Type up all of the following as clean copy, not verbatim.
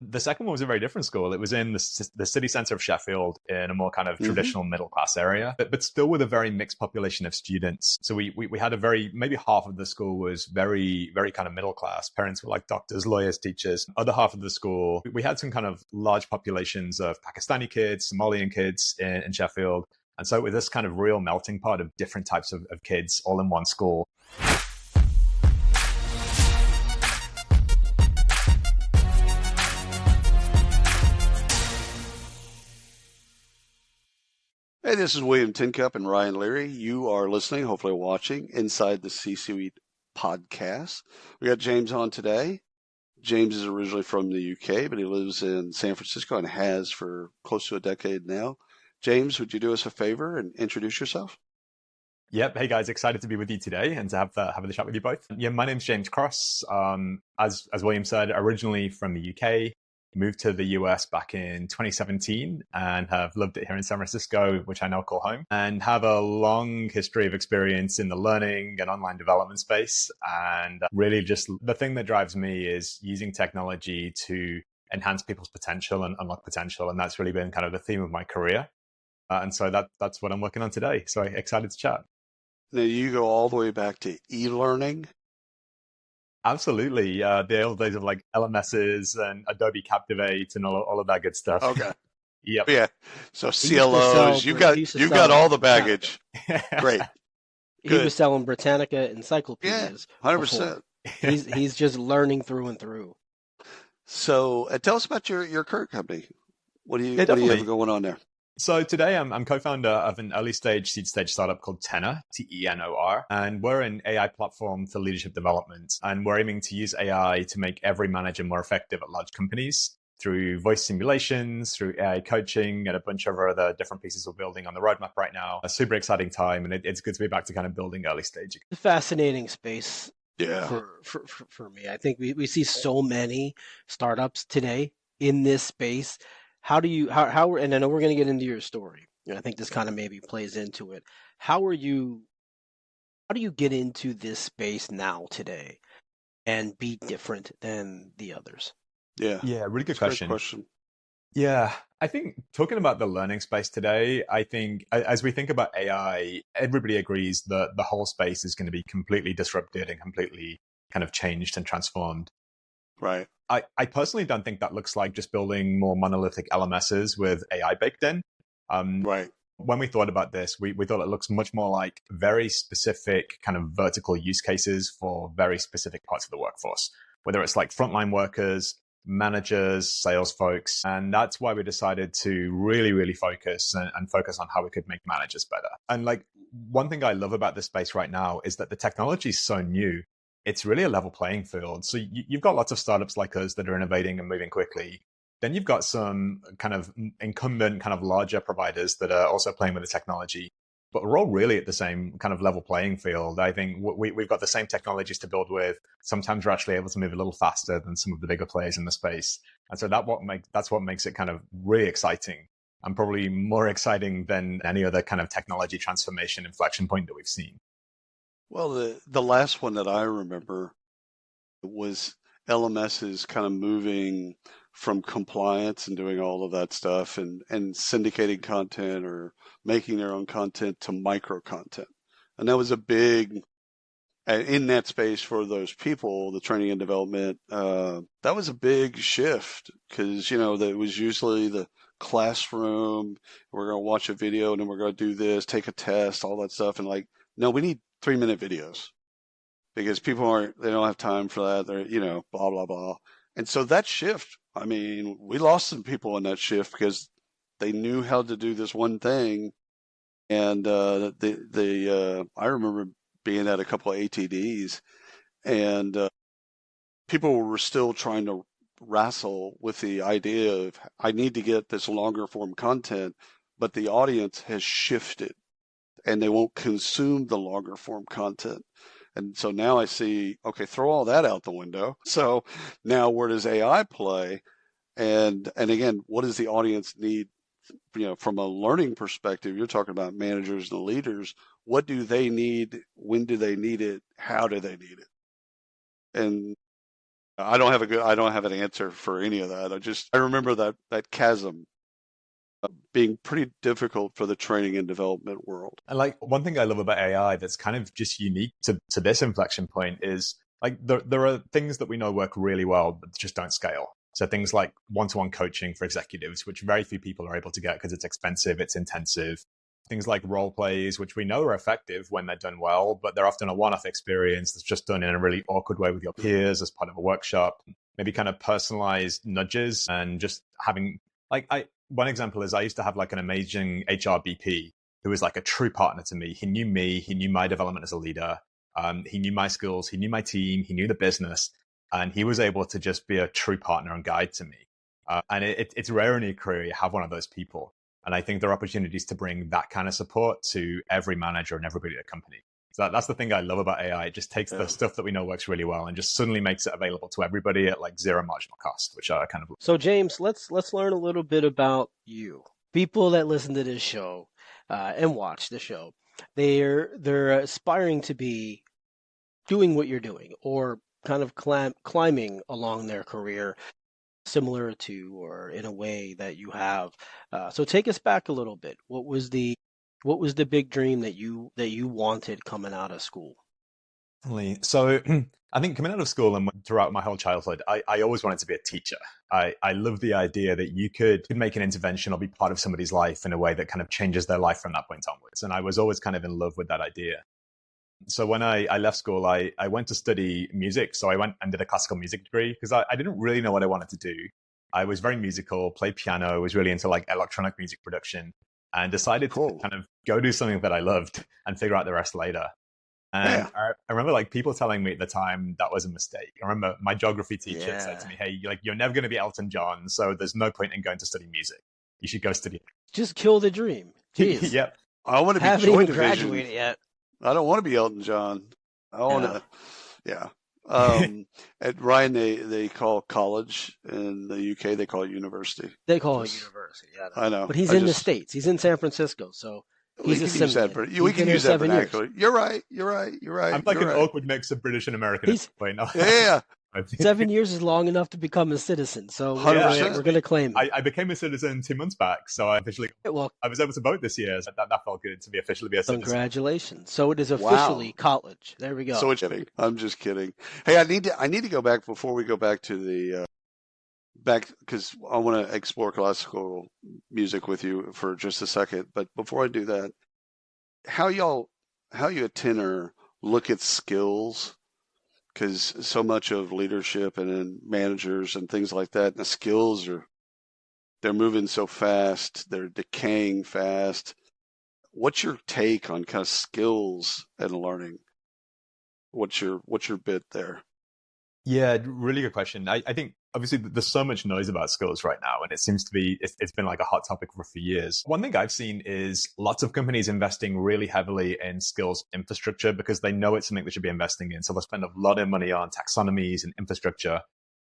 The second one was a very different school. It was in the city centre of Sheffield in a more kind of traditional middle class area, but still with a very mixed population of students. So we had maybe half of the school was very, very kind of middle class. Parents were like doctors, lawyers, teachers. Other half of the school, we had some kind of large populations of Pakistani kids, Somalian kids in Sheffield. And so with this kind of real melting pot of different types of kids all in one school. Hey, this is William Tincup and Ryan Leary. You are listening, hopefully watching, Inside the C-Suite podcast. We got James on today. James is originally from the UK, but he lives in San Francisco and has for close to a decade now. James, would you do us a favor and introduce yourself? Yep. Hey guys, excited to be with you today and to have the chat with you both. Yeah, my name's James Cross. As William said, originally from the UK, moved to the US back in 2017 and have lived it here in San Francisco, which I now call home, and have a long history of experience in the learning and online development space. And really just the thing that drives me is using technology to enhance people's potential and unlock potential. And that's really been kind of the theme of my career. And so that's what I'm working on today. So excited to chat. Now, you go all the way back to e-learning. Absolutely. The old days of like LMSs and Adobe Captivate and all of that good stuff. Okay. Yep. Yeah. So CLOs, you got all the baggage. Great. He was selling Britannica encyclopedias. Yeah, 100%. He's just learning through and through. So tell us about your current company. What do you have going on there? So today I'm co-founder of an early stage, seed stage startup called Tenor, Tenor, and we're an AI platform for leadership development. And we're aiming to use AI to make every manager more effective at large companies through voice simulations, through AI coaching, and a bunch of other different pieces we're building on the roadmap right now. A super exciting time, and it's good to be back to kind of building early stage. It's a fascinating space. Yeah. For me, I think we see so many startups today in this space. How do you, and I know we're going to get into your story, and I think this kind of maybe plays into it. How do you get into this space now today and be different than the others? Yeah, really good question. Yeah, I think talking about the learning space today, I think as we think about AI, everybody agrees that the whole space is going to be completely disrupted and completely kind of changed and transformed. Right. I personally don't think that looks like just building more monolithic LMSs with AI baked in. Right. When we thought about this, we thought it looks much more like very specific kind of vertical use cases for very specific parts of the workforce, whether it's like frontline workers, managers, sales folks. And that's why we decided to really, really focus and focus on how we could make managers better. And like one thing I love about this space right now is that the technology is so new. It's really a level playing field. So you've got lots of startups like us that are innovating and moving quickly. Then you've got some kind of incumbent, kind of larger providers that are also playing with the technology. But we're all really at the same kind of level playing field. I think we've got the same technologies to build with. Sometimes we're actually able to move a little faster than some of the bigger players in the space. And so that's what makes it kind of really exciting, and probably more exciting than any other kind of technology transformation inflection point that we've seen. Well, the last one that I remember was LMSs kind of moving from compliance and doing all of that stuff and syndicating content or making their own content to micro content. And that was a big, in that space for those people, the training and development, that was a big shift because, that was usually the classroom, we're going to watch a video and then we're going to do this, take a test, all that stuff. And like, no, we need 3-minute videos because people they don't have time for that. They're, blah, blah, blah. And so that shift, I mean, we lost some people in that shift because they knew how to do this one thing. And I remember being at a couple of ATDs and people were still trying to wrestle with the idea of, I need to get this longer form content, but the audience has shifted and they won't consume the longer form content. And so now I see, okay, throw all that out the window. So now where does AI play? And again, what does the audience need? From a learning perspective, you're talking about managers and leaders. What do they need? When do they need it? How do they need it? And I don't have an answer for any of that. I remember that chasm being pretty difficult for the training and development world. And like one thing I love about AI that's kind of just unique to this inflection point is like there are things that we know work really well, but just don't scale. So things like one-to-one coaching for executives, which very few people are able to get because it's expensive, it's intensive. Things like role plays, which we know are effective when they're done well, but they're often a one-off experience that's just done in a really awkward way with your peers as part of a workshop. Maybe kind of personalized nudges and just having one example is I used to have like an amazing HRBP who was like a true partner to me. He knew my development as a leader. He knew my skills, he knew my team, he knew the business, and he was able to just be a true partner and guide to me. And it's rare in your career you have one of those people. And I think there are opportunities to bring that kind of support to every manager and everybody at a company. So that's the thing I love about AI. It just takes the stuff that we know works really well and just suddenly makes it available to everybody at like zero marginal cost, which I kind of. So James, let's learn a little bit about you. People that listen to this show and watch the show, they're aspiring to be doing what you're doing or kind of climbing along their career similar to or in a way that you have. So take us back a little bit. What was the big dream that you wanted coming out of school? So I think coming out of school and throughout my whole childhood, I always wanted to be a teacher. I love the idea that you could make an intervention or be part of somebody's life in a way that kind of changes their life from that point onwards. And I was always kind of in love with that idea. So when I left school, I went to study music. So I went and did a classical music degree because I didn't really know what I wanted to do. I was very musical, played piano, was really into like electronic music production, and decided to kind of go do something that I loved and figure out the rest later. And I remember like people telling me at the time that was a mistake. I remember my geography teacher said to me, "Hey, you're never going to be Elton John, so there's no point in going to study music. You should go study." Just kill the dream. Jeez. Yep. I want to be haven't Joy even Division. graduated yet. I don't want to be Elton John. I want to, At Ryan, they call college in the UK, they call it university. They call it university. Yeah, I know. But he's in the States. He's in San Francisco, so he's assimilated. We can use that vernacular. You're right. I'm like an awkward mix of British and American. Yeah. 7 years is long enough to become a citizen, so we're going to claim it. I became a citizen 2 months back, so I was able to vote this year. So that felt good to be officially a citizen. Congratulations! So it is officially college. There we go. So it's kidding. I'm just kidding. Hey, I need to go back before we go back to the because I want to explore classical music with you for just a second. But before I do that, how you at Tenor look at skills? Because so much of leadership and managers and things like that, and the skills they're moving so fast, they're decaying fast. What's your take on kind of skills and learning? What's your bit there? Yeah, really good question. I think obviously there's so much noise about skills right now, and it seems to be, it's been like a hot topic for a few years. One thing I've seen is lots of companies investing really heavily in skills infrastructure because they know it's something they should be investing in. So they'll spend a lot of money on taxonomies and infrastructure.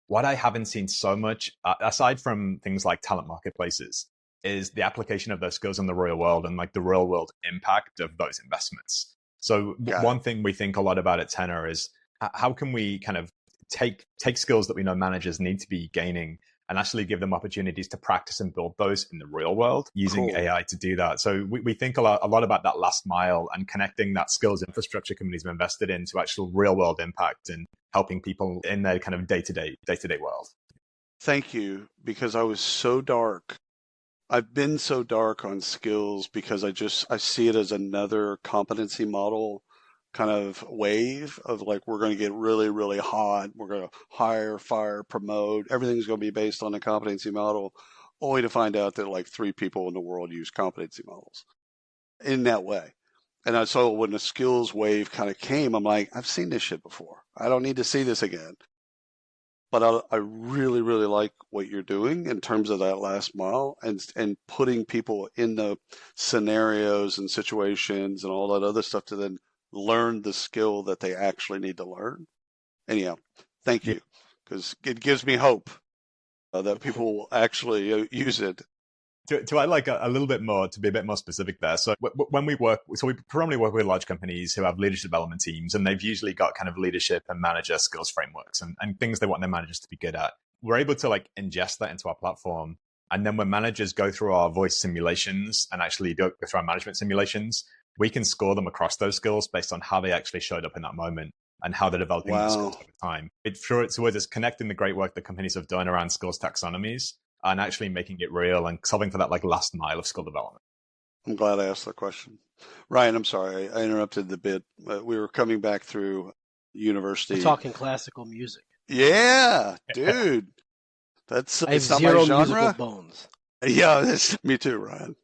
What I haven't seen so much, aside from things like talent marketplaces, is the application of those skills in the real world and like the real world impact of those investments. So one thing we think a lot about at Tenor is how can we kind of take skills that we know managers need to be gaining and actually give them opportunities to practice and build those in the real world using AI to do that. So we think a lot about that last mile and connecting that skills infrastructure companies have invested in to actual real world impact and helping people in their kind of day-to-day world. Thank you, because I was so dark. I've been so dark on skills because I see it as another competency model kind of wave of like, we're going to get really, really hot. We're going to hire, fire, promote. Everything's going to be based on a competency model, only to find out that like 3 people in the world use competency models in that way. And so when the skills wave kind of came, I'm like, I've seen this shit before. I don't need to see this again. But I really, really like what you're doing in terms of that last mile and putting people in the scenarios and situations and all that other stuff to then learn the skill that they actually need to learn. Anyhow, thank you, because it gives me hope that people will actually use it. To add like a little bit more, to be a bit more specific there. So when we work, so we primarily work with large companies who have leadership development teams, and they've usually got kind of leadership and manager skills frameworks and things they want their managers to be good at. We're able to like ingest that into our platform. And then when managers go through our voice simulations and actually go through our management simulations, we can score them across those skills based on how they actually showed up in that moment and how they're developing those skills over time. So it's connecting the great work that companies have done around skills taxonomies and actually making it real and solving for that like last mile of skill development. I'm glad I asked that question. Ryan, I'm sorry. I interrupted the bit. We were coming back through university. We're talking classical music. Yeah, dude. That's I have it's not zero my genre. musical bones. Yeah, me too, Ryan.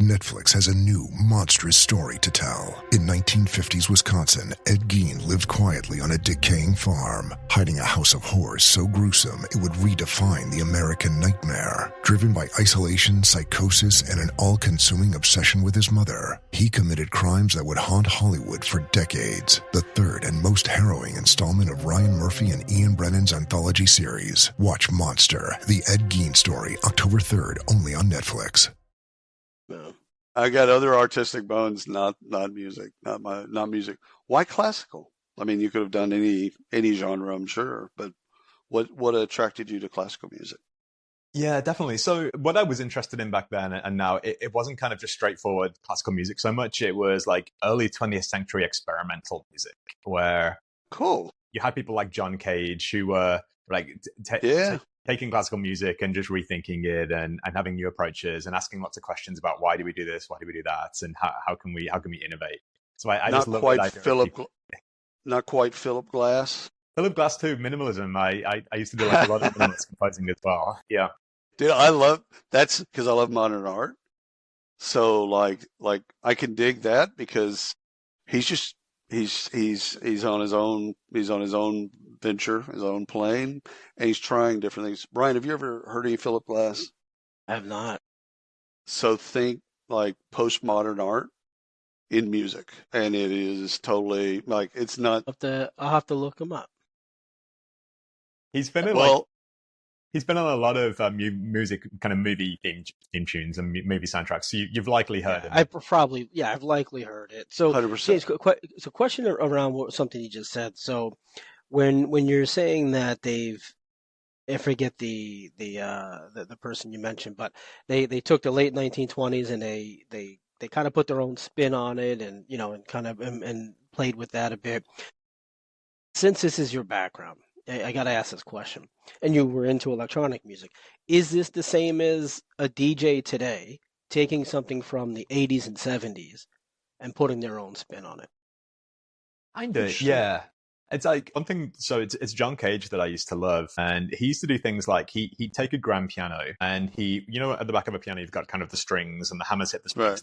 Netflix has a new, monstrous story to tell. In 1950s Wisconsin, Ed Gein lived quietly on a decaying farm, hiding a house of horrors so gruesome it would redefine the American nightmare. Driven by isolation, psychosis, and an all-consuming obsession with his mother, he committed crimes that would haunt Hollywood for decades. The third and most harrowing installment of Ryan Murphy and Ian Brennan's anthology series. Watch Monster, the Ed Gein story, October 3rd, only on Netflix. No. I got other artistic bones, not music, not music. Why classical? I mean, you could have done any genre, I'm sure, but what attracted you to classical music? Yeah, definitely. So what I was interested in back then and now, it wasn't kind of just straightforward classical music so much. It was like early 20th century experimental music where cool. You had people like John Cage who were like taking classical music and just rethinking it and having new approaches and asking lots of questions about why do we do this, why do we do that, and how can we innovate. So I just love that idea. Not quite Philip Glass. Philip Glass too, minimalism. I used to do like a lot of minimalist composing as well. Yeah. Dude, that's because I love modern art. So like I can dig that because he's on his own venture, his own plane, and he's trying different things. Brian, have you ever heard of Philip Glass? I have not. So think like postmodern art in music, and it is totally like it's not. I'll have to look him up. He's been in he's been on a lot of music, kind of movie theme tunes and movie soundtracks. So you've likely heard it. I've likely heard it. So, 100%. James, so question around something you just said. So, when you're saying that I forget the person you mentioned, but they took the late 1920s and they kind of put their own spin on it and and played with that a bit. Since this is your background, I got to ask this question. And you were into electronic music. Is this the same as a DJ today taking something from the 80s and 70s and putting their own spin on it? Kind of, yeah. It's like one thing. So it's John Cage that I used to love, and he used to do things like he'd take a grand piano and at the back of a piano you've got kind of the strings and the hammers hit the strings. Right.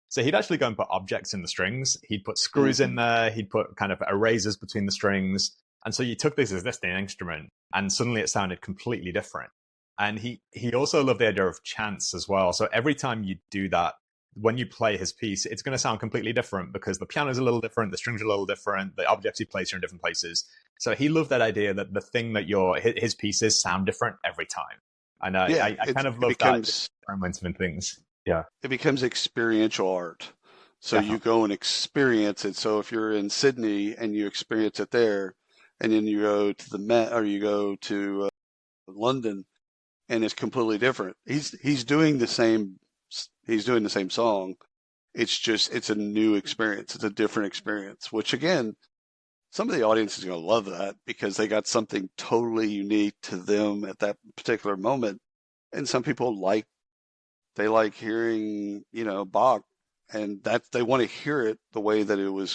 So he'd actually go and put objects in the strings. He'd put screws in there. He'd put kind of erasers between the strings. And so you took this as an instrument, and suddenly it sounded completely different. And he also loved the idea of chance as well. So every time you do that, when you play his piece, it's going to sound completely different because the piano's a little different, the strings are a little different, the objects he plays are in different places. So he loved that idea that the thing that his pieces sound different every time. And I kind of love that experiments and things. Yeah. It becomes experiential art. So you go and experience it. So if you're in Sydney and you experience it there, and then you go to the Met or you go to London, and it's completely different. He's doing the same song. It's a new experience. It's a different experience, which again, some of the audience is going to love that because they got something totally unique to them at that particular moment. And some people like hearing, Bach, and that they want to hear it the way that it was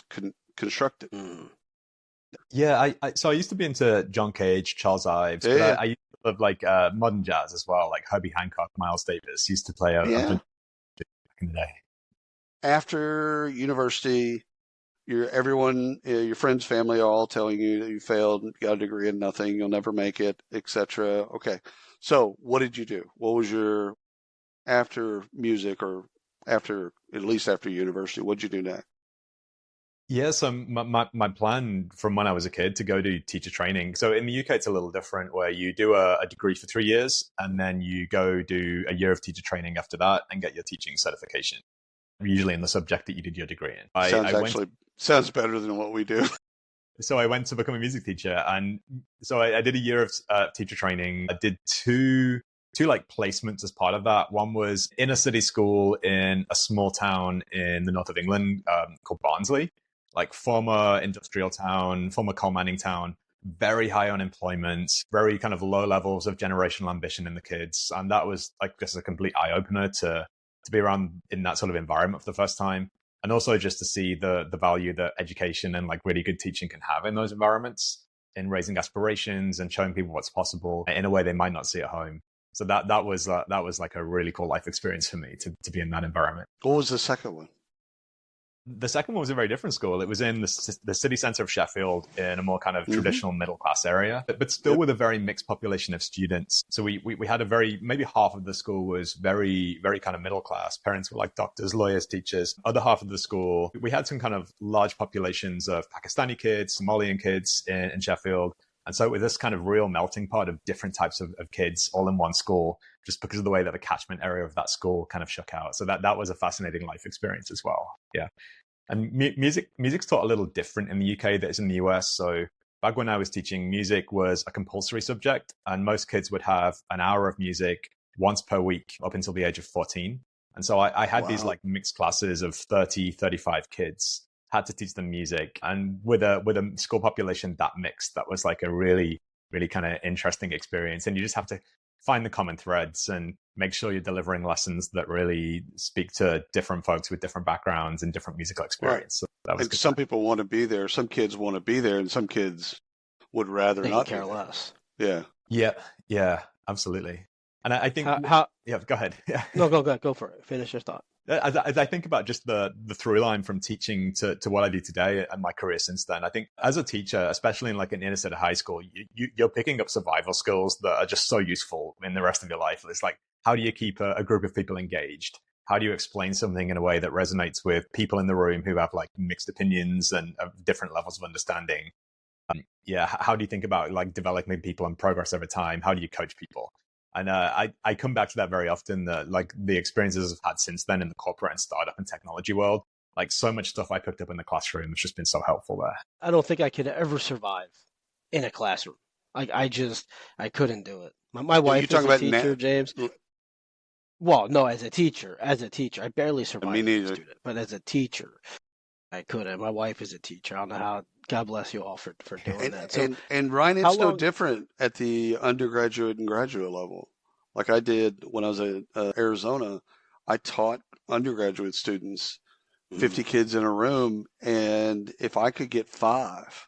constructed. Yeah, I used to be into John Cage, Charles Ives, but I used to love like modern jazz as well, like Herbie Hancock, Miles Davis used to play a bunch back in the day. After university, your friends, family are all telling you that you failed, you got a degree in nothing, you'll never make it, etc. Okay, so what did you do? What was your after music or at least after university? What'd you do next? Yeah, so my plan from when I was a kid to go do teacher training. So in the UK, it's a little different where you do a degree for 3 years and then you go do a year of teacher training after that and get your teaching certification, usually in the subject that you did your degree in. Sounds better than what we do. So I went to become a music teacher, and so I did a year of teacher training. I did two like placements as part of that. One was in a city school in a small town in the north of England called Barnsley, like former industrial town, former coal mining town, very high unemployment, very kind of low levels of generational ambition in the kids. And that was like just a complete eye opener to be around in that sort of environment for the first time. And also just to see the value that education and like really good teaching can have in those environments, in raising aspirations and showing people what's possible in a way they might not see at home. So that was like a really cool life experience for me to be in that environment. What was the second one? The second one was a very different school. It was in the city center of Sheffield in a more kind of traditional middle class area, but still with a very mixed population of students. So we had maybe half of the school was very, very kind of middle class. Parents were like doctors, lawyers, teachers. Other half of the school, we had some kind of large populations of Pakistani kids, Somalian kids in Sheffield. And so with this kind of real melting pot of different types of kids all in one school, just because of the way that the catchment area of that school kind of shook out. So that was a fascinating life experience as well. Yeah. And music's taught a little different in the UK than it's in the US. So back when I was teaching, music was a compulsory subject, and most kids would have an hour of music once per week up until the age of 14. And so I had these like mixed classes of 30, 35 kids, had to teach them music. And with a school population that mixed, that was like a really, really kind of interesting experience. And you just have to find the common threads and make sure you're delivering lessons that really speak to different folks with different backgrounds and different musical experience. Right. So that was and some people want to be there. Some kids want to be there, and some kids would rather not care less. Yeah. Yeah, absolutely. And I think yeah, go ahead. Yeah. No, go for it. Finish your thought. As I think about just the through line from teaching to what I do today and my career since then, I think as a teacher, especially in like an inner city high school, you're picking up survival skills that are just so useful in the rest of your life. It's like, how do you keep a group of people engaged? How do you explain something in a way that resonates with people in the room who have like mixed opinions and different levels of understanding? How do you think about like developing people and progress over time? How do you coach people? And I come back to that very often, that like the experiences I've had since then in the corporate and startup and technology world, like so much stuff I picked up in the classroom has just been so helpful there. I don't think I could ever survive in a classroom. Like I couldn't do it. My wife is a teacher, James. Well, no, as a teacher, I barely survived as a student, but as a teacher, I couldn't. My wife is a teacher. I don't know how. God bless you all for doing that. So, and Ryan, it's no different at the undergraduate and graduate level. Like I did when I was at Arizona, I taught undergraduate students, 50 kids in a room, and if I could get five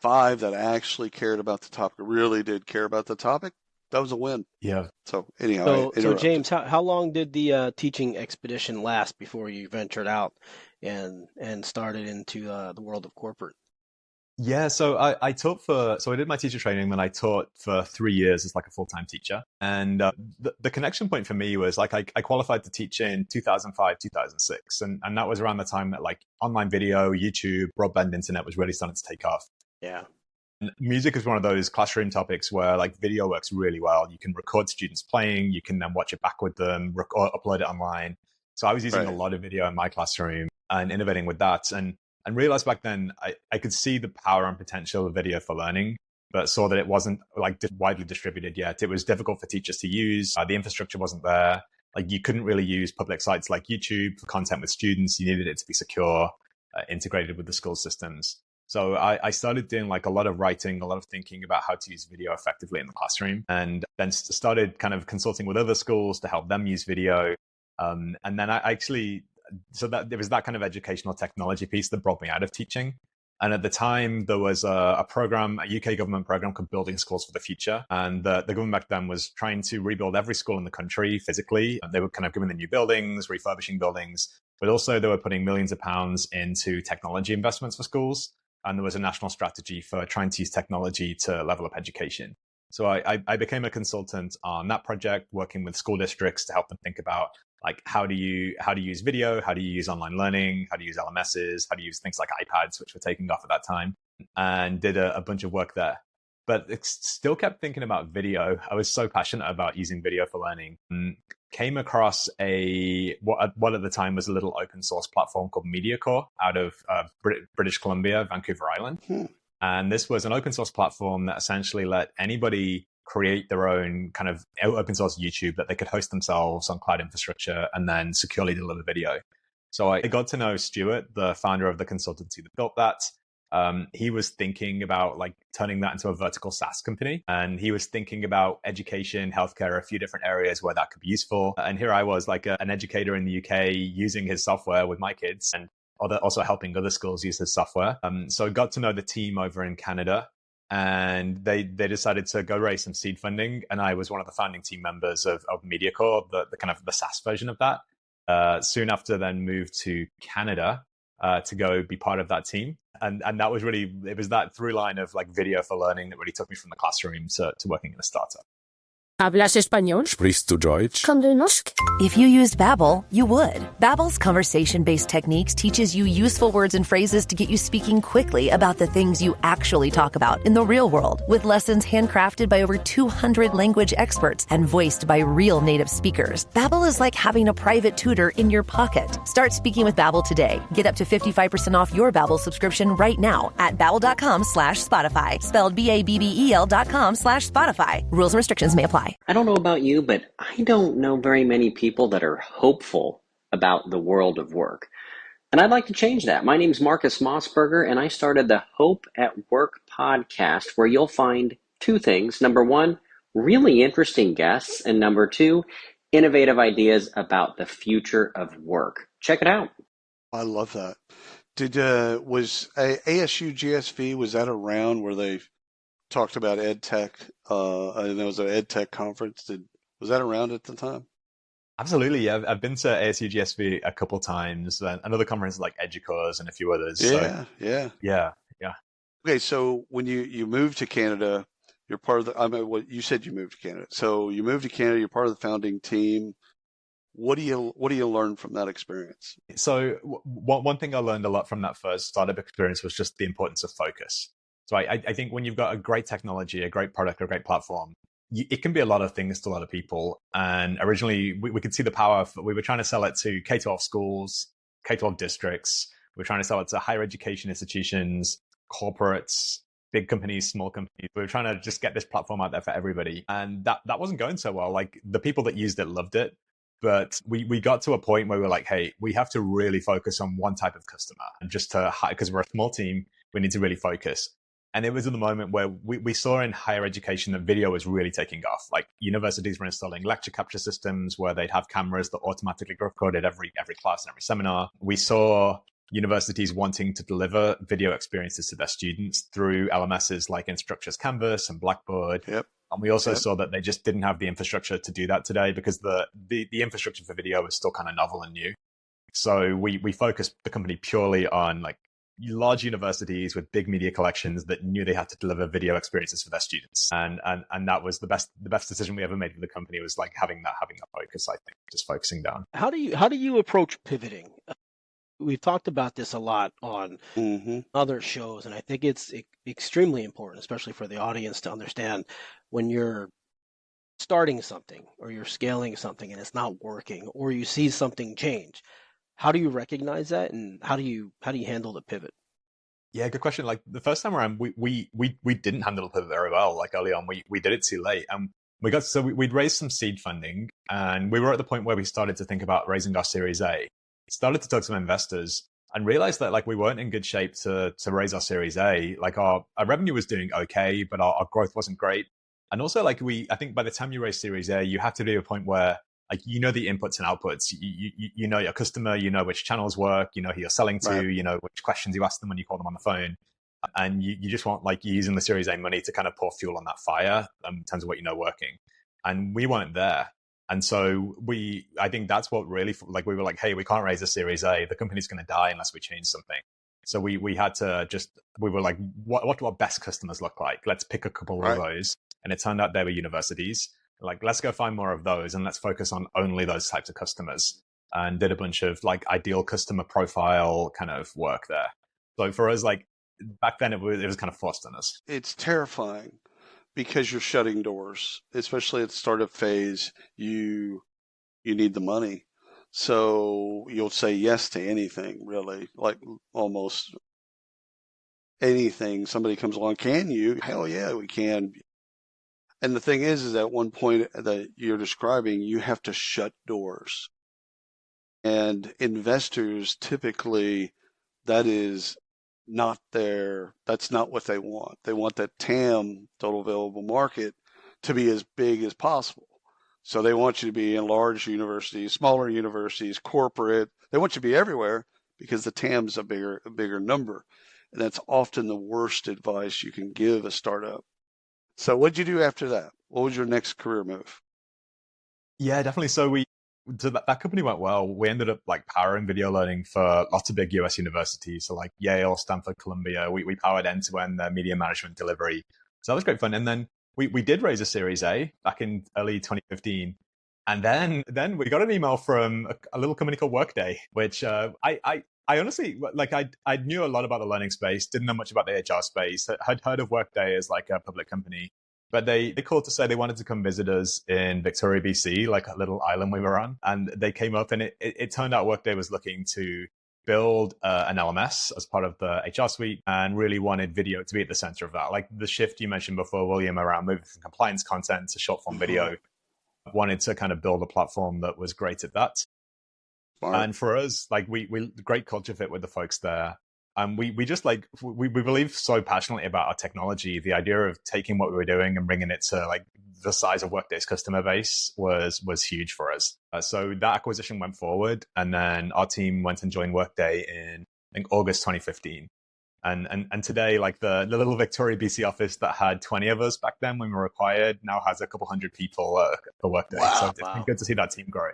that actually cared about the topic, really did care about the topic, that was a win. Yeah. So anyhow, so James, how long did the teaching expedition last before you ventured out and started into the world of corporate? Yeah, so I taught I did my teacher training, then I taught for 3 years as like a full-time teacher. And the connection point for me was like I qualified to teach in 2005, 2006. And that was around the time that like online video, YouTube, broadband internet was really starting to take off. Yeah. And music is one of those classroom topics where like video works really well. You can record students playing, you can then watch it back with them, upload it online. So I was using a lot of video in my classroom and innovating with that. And realized back then I could see the power and potential of video for learning, but saw that it wasn't like widely distributed yet. It was difficult for teachers to use. The infrastructure wasn't there. Like you couldn't really use public sites like YouTube for content with students. You needed it to be secure, integrated with the school systems. So I started doing like a lot of writing, a lot of thinking about how to use video effectively in the classroom, and then started kind of consulting with other schools to help them use video. And then so that there was that kind of educational technology piece that brought me out of teaching. And at the time, there was a program, a UK government program called Building Schools for the Future. And the government back then was trying to rebuild every school in the country physically. And they were kind of giving them new buildings, refurbishing buildings, but also they were putting millions of pounds into technology investments for schools. And there was a national strategy for trying to use technology to level up education. So I became a consultant on that project, working with school districts to help them think about like how do you use video, how do you use online learning, how do you use LMSs, how do you use things like iPads, which were taking off at that time, and did a bunch of work there. But still kept thinking about video. I was so passionate about using video for learning. Came across what at the time was a little open source platform called MediaCore out of British Columbia, Vancouver Island. And this was an open source platform that essentially let anybody create their own kind of open source YouTube that they could host themselves on cloud infrastructure and then securely deliver video. So I got to know Stuart, the founder of the consultancy that built that. He was thinking about like turning that into a vertical SaaS company, and he was thinking about education, healthcare, a few different areas where that could be useful. And here I was, like an educator in the UK, using his software with my kids, and also helping other schools use his software. So I got to know the team over in Canada, and they decided to go raise some seed funding, and I was one of the founding team members of MediaCore, the kind of the SaaS version of that. Soon after, then moved to Canada to go be part of that team. And that was really, it was that through line of like video for learning that really took me from the classroom to working in a startup. ¿Hablas español? Sprichst du Deutsch? Kann du Norsk? If you used Babbel, you would. Babbel's conversation-based techniques teaches you useful words and phrases to get you speaking quickly about the things you actually talk about in the real world, with lessons handcrafted by over 200 language experts and voiced by real native speakers. Babbel is like having a private tutor in your pocket. Start speaking with Babbel today. Get up to 55% off your Babbel subscription right now at babbel.com/Spotify. Spelled BABBEL.com/Spotify. Rules and restrictions may apply. I don't know about you, but I don't know very many people that are hopeful about the world of work. And I'd like to change that. My name's Marcus Mossberger, and I started the Hope at Work podcast, where you'll find two things. Number one, really interesting guests. And number two, innovative ideas about the future of work. Check it out. I love that. Was ASU GSV, was that around where they talked about ed tech, and there was an ed tech conference? Was that around at the time? Absolutely, yeah. I've been to ASU GSV a couple times, and another conference like EDUCAUSE and a few others. Yeah. Okay, so when you moved to Canada, you're part of the. I mean, what you said, you moved to Canada. So you moved to Canada. You're part of the founding team. What do you learn from that experience? So one thing I learned a lot from that first startup experience was just the importance of focus. So I think when you've got a great technology, a great product, a great platform, it can be a lot of things to a lot of people. And originally, we could see the power of, we were trying to sell it to K-12 schools, K-12 districts. We were trying to sell it to higher education institutions, corporates, big companies, small companies. We were trying to just get this platform out there for everybody. And that wasn't going so well. Like, the people that used it loved it. But we got to a point where we were like, hey, we have to really focus on one type of customer. And just because we're a small team, we need to really focus. And it was in the moment where we saw in higher education that video was really taking off. Like, universities were installing lecture capture systems where they'd have cameras that automatically recorded every class and every seminar. We saw universities wanting to deliver video experiences to their students through LMSs like Instructure's Canvas and Blackboard. Yep. And we also saw that they just didn't have the infrastructure to do that today, because the infrastructure for video was still kind of novel and new. So we focused the company purely on like large universities with big media collections that knew they had to deliver video experiences for their students. And that was the best decision we ever made for the company, was like having that focus, I think, just focusing down. How do you approach pivoting? We've talked about this a lot on other shows, and I think it's extremely important, especially for the audience, to understand when you're starting something or you're scaling something and it's not working, or you see something change. How do you recognize that, and how do you handle the pivot? Yeah, good question. Like, the first time around, we didn't handle the pivot very well. Like, early on, we did it too late, and we'd raised some seed funding, and we were at the point where we started to think about raising our Series A. Started to talk to some investors and realized that like we weren't in good shape to raise our Series A. Like, our revenue was doing okay, but our growth wasn't great. And also, like, I think by the time you raise Series A, you have to be at a point where, like, you know the inputs and outputs. You know your customer, you know which channels work, you know who you're selling to, right. You know which questions you ask them when you call them on the phone. And you just want, like, using the Series A money to kind of pour fuel on that fire in terms of what you know working. And we weren't there. And so I think that's what really, like, we were like, hey, we can't raise a Series A. The company's going to die unless we change something. So we had to we were like, what do our best customers look like? Let's pick a couple of those. And it turned out they were universities. Like, let's go find more of those and let's focus on only those types of customers. And did a bunch of like ideal customer profile kind of work there. So for us, like back then, it was kind of forced on us. It's terrifying because you're shutting doors, especially at the startup phase. You need the money. So you'll say yes to anything, really, like almost anything. Somebody comes along, can you? Hell yeah, we can. And the thing is at one point that you're describing, you have to shut doors. And investors typically, that's not what they want. They want that TAM, total available market, to be as big as possible. So they want you to be in large universities, smaller universities, corporate. They want you to be everywhere because the TAM's a bigger number. And that's often the worst advice you can give a startup. So what'd you do after that? What was your next career move? Yeah, definitely. So that company went well. We ended up like powering video learning for lots of big US universities. So like Yale, Stanford, Columbia. We powered end-to-end media management delivery. So that was great fun. And then we did raise a Series A back in early 2015. And then we got an email from a little company called Workday, which I honestly, like I knew a lot about the learning space, didn't know much about the HR space, had heard of Workday as like a public company. But they called to say they wanted to come visit us in Victoria, BC, like a little island we were on. And they came up and it turned out Workday was looking to build an LMS as part of the HR suite and really wanted video to be at the center of that. Like the shift you mentioned before, William, around moving from compliance content to short form video, wanted to kind of build a platform that was great at that. Smart. And for us, like we great culture fit with the folks there. We just like, we believe so passionately about our technology. The idea of taking what we were doing and bringing it to like the size of Workday's customer base was huge for us. So that acquisition went forward. And then our team went and joined Workday in, I think, August 2015. And today, like the little Victoria, BC office that had 20 of us back then when we were acquired now has a couple hundred people for Workday. Wow. So it's been good to see that team grow.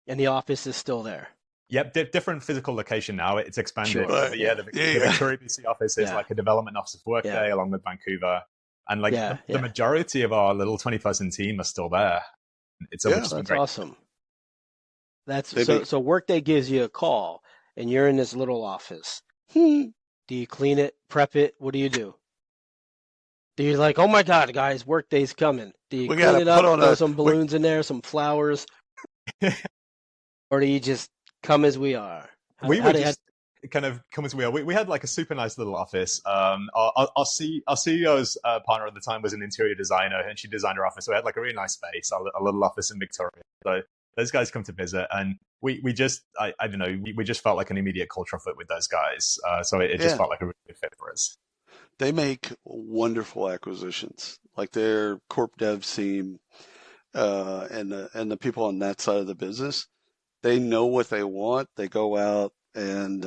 And the office is still there. Yep, different physical location now. It's expanded. Sure. But yeah, the Victoria, BC office is like a development office for Workday along with Vancouver. And like the majority of our little 20-person team are still there. It's that's great. Awesome. So Workday gives you a call and you're in this little office. Do you clean it, prep it? What do you do? Do you like, oh my God, guys, Workday's coming? Do you clean it up, throw some balloons in there, some flowers? Or do you just come as we are? We kind of come as we are. We had like a super nice little office. Our CEO's partner at the time was an interior designer, and she designed our office. So we had like a really nice space, a little office in Victoria. So those guys come to visit, and we just, I don't know, we just felt like an immediate cultural fit with those guys. So it just felt like a really good fit for us. They make wonderful acquisitions, like their corp dev team and the people on that side of the business. They know what they want. They go out and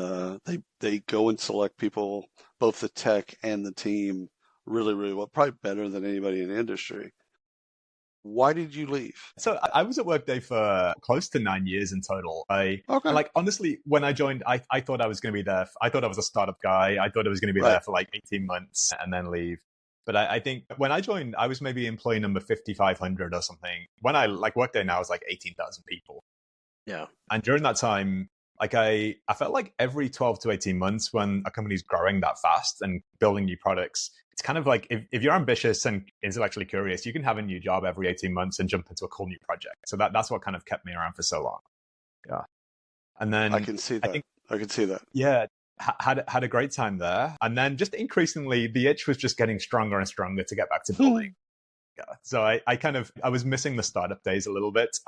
they go and select people, both the tech and the team, really, really well, probably better than anybody in the industry. Why did you leave? So I was at Workday for close to 9 years in total. Like, honestly, when I joined, I thought I was going to be there. I thought I was a startup guy. I thought I was going to be there for like 18 months and then leave. But I think when I joined, I was maybe employee number 5,500 or something. When I like Workday now is like 18,000 people. Yeah. And during that time, like I felt like every 12 to 18 months when a company's growing that fast and building new products, it's kind of like if you're ambitious and intellectually curious, you can have a new job every 18 months and jump into a cool new project. So that's what kind of kept me around for so long. Yeah. And then I can see that. Yeah. Had a great time there. And then just increasingly, the itch was just getting stronger and stronger to get back to building. Yeah. So I was missing the startup days a little bit.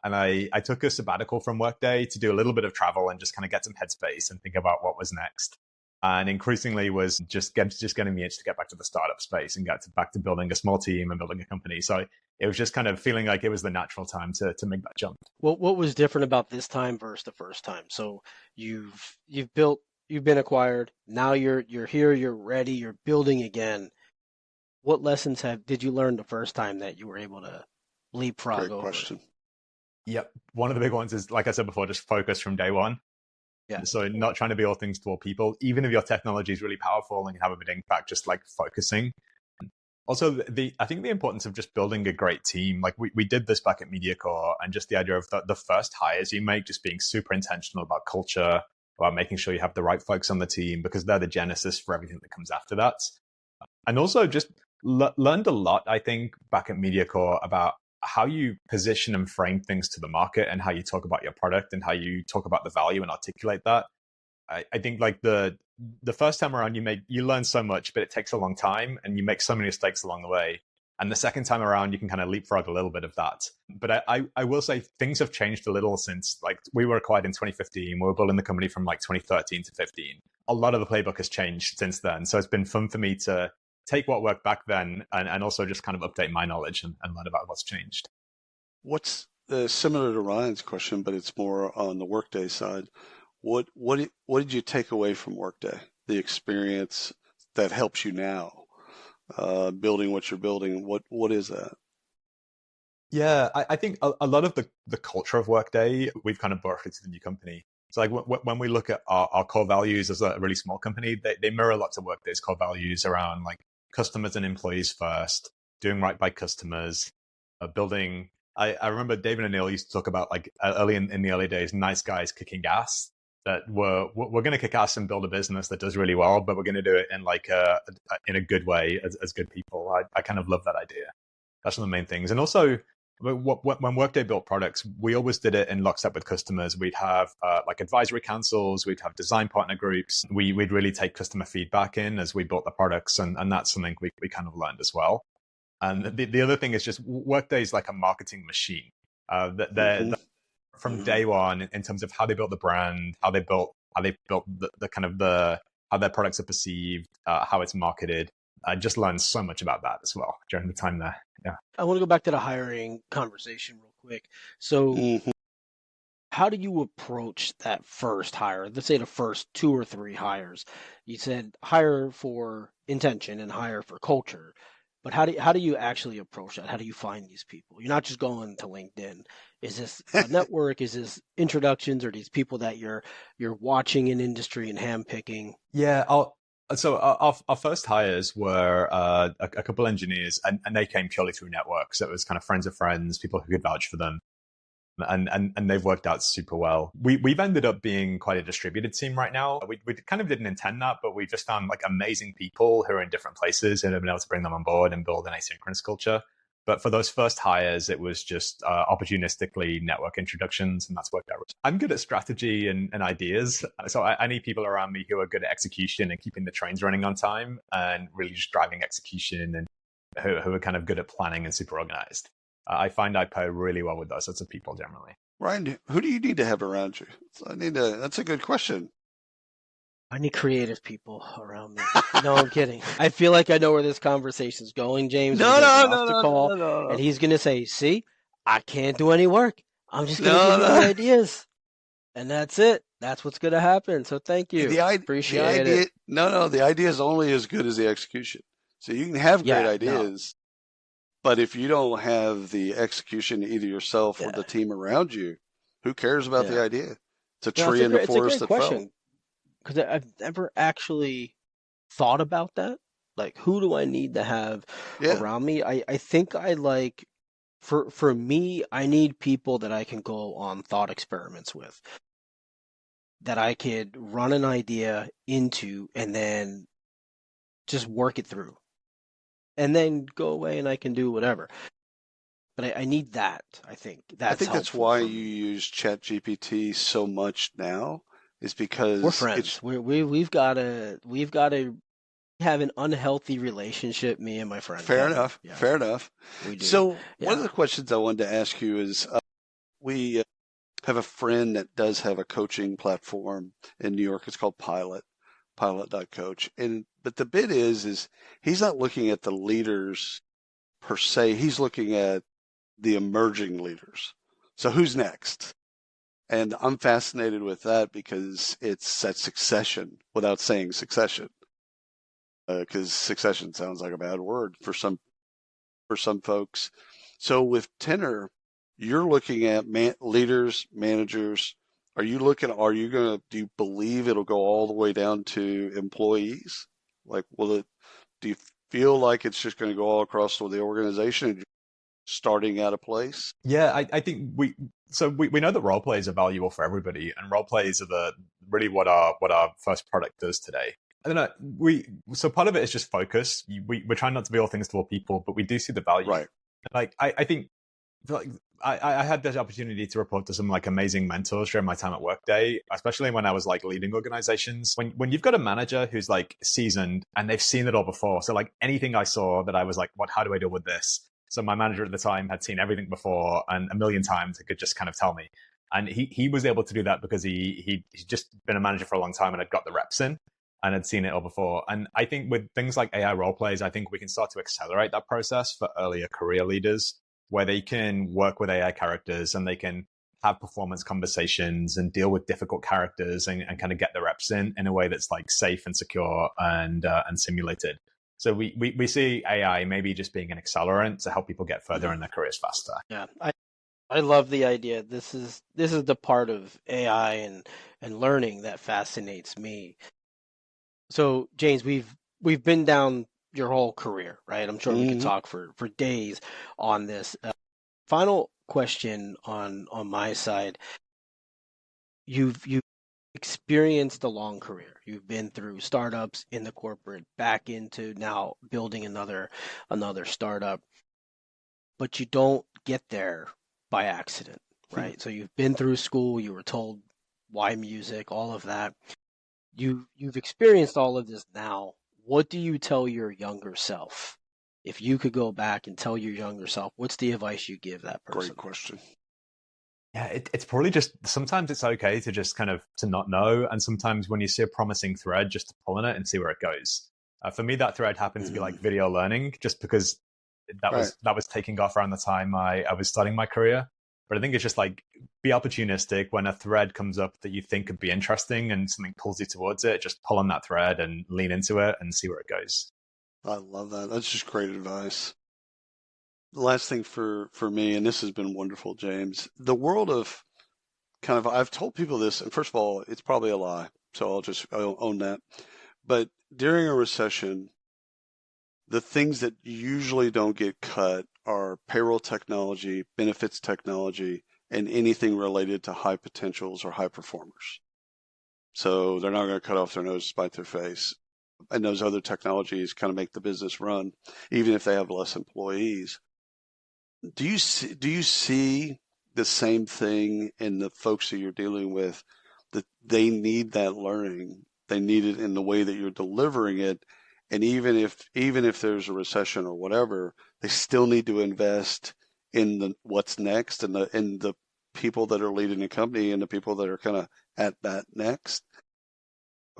And I took a sabbatical from Workday to do a little bit of travel and just kind of get some headspace and think about what was next. And increasingly was just getting the itch to get back to the startup space and get back to building a small team and building a company. So it was just kind of feeling like it was the natural time to make that jump. Well, what was different about this time versus the first time? So you've been acquired. Now you're here. You're ready. You're building again. What lessons did you learn the first time that you were able to leapfrog over? Great question. Yep. One of the big ones is, like I said before, just focus from day one. Yeah. So not trying to be all things to all people, even if your technology is really powerful and you have a big impact, just like focusing. Also, I think the importance of just building a great team, like we did this back at MediaCore, and just the idea of the first hires you make, just being super intentional about culture, about making sure you have the right folks on the team, because they're the genesis for everything that comes after that. And also just learned a lot, I think, back at MediaCore about how you position and frame things to the market, and how you talk about your product, and how you talk about the value and articulate that. I think like the first time around you learn so much, but it takes a long time, and you make so many mistakes along the way. And the second time around, you can kind of leapfrog a little bit of that. But I will say things have changed a little since, like, we were acquired in 2015. We were building the company from like 2013 to 15. A lot of the playbook has changed since then. So it's been fun for me to take what worked back then and also just kind of update my knowledge and learn about what's changed. What's similar to Ryan's question, but it's more on the Workday side. What did you take away from Workday? The experience that helps you now, building what you're building. What is that? Yeah, I think a lot of the culture of Workday, we've kind of brought it to the new company. So like when we look at our core values as a really small company, they mirror lots of Workday's core values around like customers and employees first, doing right by customers, building. I remember David and Neil used to talk about, like, early in the early days, nice guys kicking ass. That we're going to kick ass and build a business that does really well, but we're going to do it in like in a good way as good people. I kind of love that idea. That's one of the main things. And also, when Workday built products, we always did it in lockstep with customers. We'd have like advisory councils, we'd have design partner groups. We'd really take customer feedback in as we built the products, and that's something we kind of learned as well. And the other thing is just Workday is like a marketing machine. From day one, in terms of how they built the brand, how they built the kind of how their products are perceived, how it's marketed. I just learned so much about that as well during the time there. Yeah. I want to go back to the hiring conversation real quick. So how do you approach that first hire? Let's say the first 2 or 3 hires. You said hire for intention and hire for culture. But how do you actually approach that? How do you find these people? You're not just going to LinkedIn. Is this a network? Is this introductions, or these people that you're watching in industry and handpicking? Yeah, our first hires were a couple engineers, and they came purely through networks. So it was kind of friends of friends, people who could vouch for them. And they've worked out super well. We've ended up being quite a distributed team right now. We kind of didn't intend that, but we just found like amazing people who are in different places and have been able to bring them on board and build an asynchronous culture. But for those first hires, it was just opportunistically network introductions, and that's worked out. I'm good at strategy and ideas. So I need people around me who are good at execution and keeping the trains running on time, and really just driving execution, and who are kind of good at planning and super organized. I find I pair really well with those sorts of people generally. Ryan, who do you need to have around you? That's a good question. I need creative people around me. No, I'm kidding. I feel like I know where this conversation's going, James. No. And he's going to say, see, I can't do any work. I'm just going to give you the ideas. And that's it. That's what's going to happen. So thank you. Appreciate it. No, the idea is only as good as the execution. So you can have great ideas. No. But if you don't have the execution, either yourself or the team around you, who cares about the idea? It's a tree in the forest that fell. Because I've never actually thought about that. Like, who do I need to have around me? I think I like, for me, I need people that I can go on thought experiments with, that I could run an idea into and then just work it through. And then go away and I can do whatever. But I need that. I think that's why you use ChatGPT so much now, is because we're friends. We've got to have an unhealthy relationship, me and my friend. Fair enough. We do. So one of the questions I wanted to ask you is, we have a friend that does have a coaching platform in New York. It's called Pilot.coach. But the bit is he's not looking at the leaders per se. He's looking at the emerging leaders. So who's next? And I'm fascinated with that because it's that succession without saying succession. Because succession sounds like a bad word for some folks. So with Tenor, you're looking at leaders, managers. Do you believe it'll go all the way down to employees? Like, do you feel like it's just going to go all across the organization and starting at a place? Yeah, I think we know that role plays are valuable for everybody, and role plays are really what our first product does today. I don't know. So part of it is just focus. We're trying not to be all things to all people, but we do see the value. Right. Like I think like I had this opportunity to report to some like amazing mentors during my time at Workday, especially when I was like leading organizations. When you've got a manager who's like seasoned and they've seen it all before. So like anything I saw that I was like, how do I deal with this? So my manager at the time had seen everything before and a million times and could just kind of tell me. And he was able to do that because he'd just been a manager for a long time and had got the reps in and had seen it all before. And I think with things like AI role plays, I think we can start to accelerate that process for earlier career leaders, where they can work with AI characters and they can have performance conversations and deal with difficult characters and kind of get the reps in a way that's like safe and secure and simulated. So we see AI maybe just being an accelerant to help people get further in their careers faster. Yeah, I love the idea. This is the part of AI and learning that fascinates me. So James, we've been down your whole career, right? I'm sure we could talk for days on this. Final question on my side. You've experienced a long career. You've been through startups in the corporate, back into now building another startup, but you don't get there by accident, right? So you've been through school, you were told why music, all of that. You've experienced all of this now. What do you tell your younger self? If you could go back and tell your younger self, what's the advice you give that person? Great question. Yeah, it's probably just, sometimes it's okay to just kind of to not know. And sometimes when you see a promising thread, just to pull in it and see where it goes. For me, that thread happened to be like video learning, just because that was taking off around the time I was starting my career. But I think it's just like, be opportunistic. When a thread comes up that you think could be interesting and something pulls you towards it, just pull on that thread and lean into it and see where it goes. I love that. That's just great advice. The last thing for me, and this has been wonderful, James, the world of kind of, I've told people this, and first of all, it's probably a lie, so I'll own that. But during a recession, the things that usually don't get cut are payroll technology, benefits technology, and anything related to high potentials or high performers. So they're not going to cut off their nose to spite their face. And those other technologies kind of make the business run, even if they have less employees. Do you see the same thing in the folks that you're dealing with, that they need that learning? They need it in the way that you're delivering it. And even if there's a recession or whatever, they still need to invest in what's next and the people that are leading the company and the people that are kind of at that next.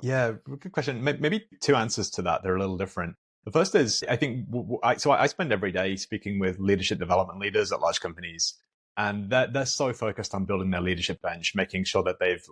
Yeah, good question. Maybe two answers to that. They're a little different. The first is, I think, I spend every day speaking with leadership development leaders at large companies, and they're so focused on building their leadership bench, making sure that they've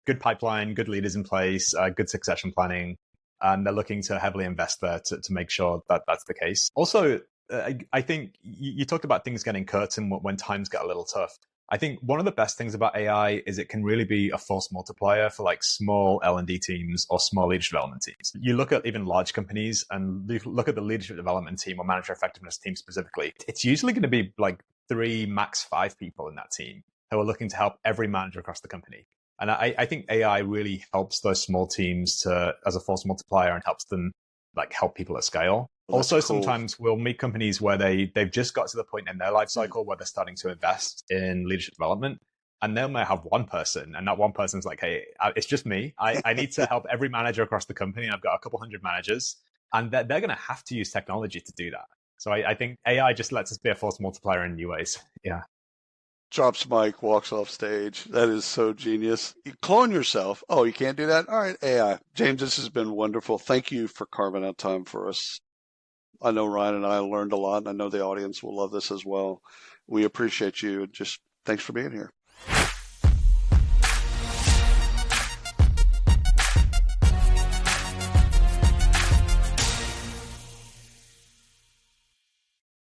good pipeline, good leaders in place, good succession planning, and they're looking to heavily invest there to make sure that that's the case. Also, I think you talked about things getting cut and when times get a little tough. I think one of the best things about AI is it can really be a force multiplier for like small L&D teams or small leadership development teams. You look at even large companies and look at the leadership development team or manager effectiveness team specifically. It's usually going to be like 3, max 5 people in that team who are looking to help every manager across the company. And I think AI really helps those small teams as a force multiplier and helps them like help people at scale. Well, also, cool. Sometimes we'll meet companies where they've just got to the point in their life cycle where they're starting to invest in leadership development. And they may have one person, and that one person's like, hey, it's just me. I need to help every manager across the company. And I've got a couple hundred managers, and they're going to have to use technology to do that. So I think AI just lets us be a force multiplier in new ways. Yeah. Drops mic, walks off stage. That is so genius. You clone yourself. Oh, you can't do that? All right, AI. James, this has been wonderful. Thank you for carving out time for us. I know Ryan and I learned a lot, and I know the audience will love this as well. We appreciate you. Just thanks for being here.